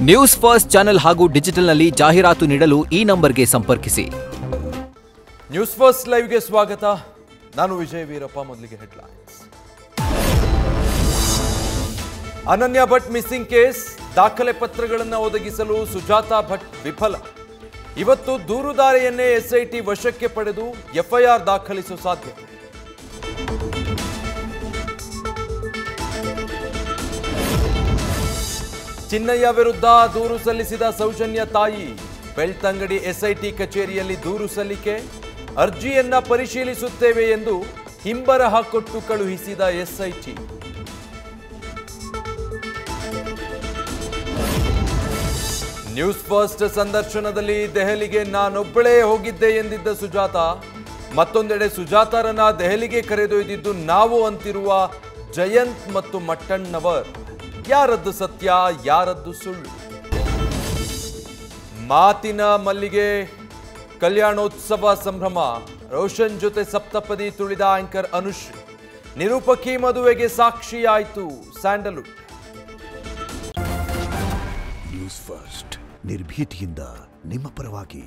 News first channel ಹಾಗೂ ಡಿಜಿಟಲ್ನಲ್ಲಿ ಜಾಹೀರಾತು ನೀಡಲು ಈ ನಂಬರ್ಗೆ ಸಂಪರ್ಕಿಸಿ. ನ್ಯೂಸ್ ಫಸ್ಟ್ ಲೈವ್ಗೆ ಸ್ವಾಗತ. ನಾನು ವಿಜಯ್ ವೀರಪ್ಪ. ಮೊದಲಿಗೆ ಹೆಡ್ಲೈನ್ಸ್. ಅನನ್ಯ ಭಟ್ ಮಿಸ್ಸಿಂಗ್ ಕೇಸ್ ದಾಖಲೆ ಪತ್ರಗಳನ್ನು ಒದಗಿಸಲು ಸುಜಾತಾ ಭಟ್ ವಿಫಲ. ಇವತ್ತು ದೂರುದಾರೆಯನ್ನೇ ಎಸ್ಐಟಿ ವಶಕ್ಕೆ ಪಡೆದು ಎಫ್ಐಆರ್ ದಾಖಲಿಸುವ ಸಾಧ್ಯತೆ. ಚಿನ್ನಯ್ಯ ವಿರುದ್ಧ ದೂರು ಸಲ್ಲಿಸಿದ ಸೌಜನ್ಯ ತಾಯಿ. ಬೆಳ್ತಂಗಡಿ ಎಸ್ಐಟಿ ಕಚೇರಿಯಲ್ಲಿ ದೂರು ಸಲ್ಲಿಕೆ. ಅರ್ಜಿಯನ್ನ ಪರಿಶೀಲಿಸುತ್ತೇವೆ ಎಂದು ಹಿಂಬರಹ ಕೊಟ್ಟು ಕಳುಹಿಸಿದ ಎಸ್ಐಟಿ. ನ್ಯೂಸ್ ಫಸ್ಟ್ ಸಂದರ್ಶನದಲ್ಲಿ ದೆಹಲಿಗೆ ನಾನೊಬ್ಬಳೇ ಹೋಗಿದ್ದೆ ಎಂದಿದ್ದ ಸುಜಾತಾ, ಮತ್ತೊಂದೆಡೆ ಸುಜಾತಾರನ್ನ ದೆಹಲಿಗೆ ಕರೆದೊಯ್ದಿದ್ದು ನಾವು ಅಂತಿರುವ ಜಯಂತ್ ಮತ್ತು ಮಟ್ಟಣ್ಣವರ್. ಯಾರದ್ದು ಸತ್ಯ, ಯಾರದ್ದು ಸುಳ್ಳು? ಮಾತಿನ ಮಲ್ಲಿಗೆ ಕಲ್ಯಾಣೋತ್ಸವ ಸಂಭ್ರಮ. ರೋಷನ್ ಜೊತೆ ಸಪ್ತಪದಿ ತುಳಿದ ಆಂಕರ್ ಅನುಶ್ರೀ. ನಿರೂಪಕಿ ಮದುವೆಗೆ ಸಾಕ್ಷಿಯಾಯಿತು ಸ್ಯಾಂಡಲ್ವುಡ್. ನ್ಯೂಸ್ ಫಸ್ಟ್ ನಿರ್ಭೀತಿಯಿಂದ ನಿಮ್ಮ ಪರವಾಗಿ.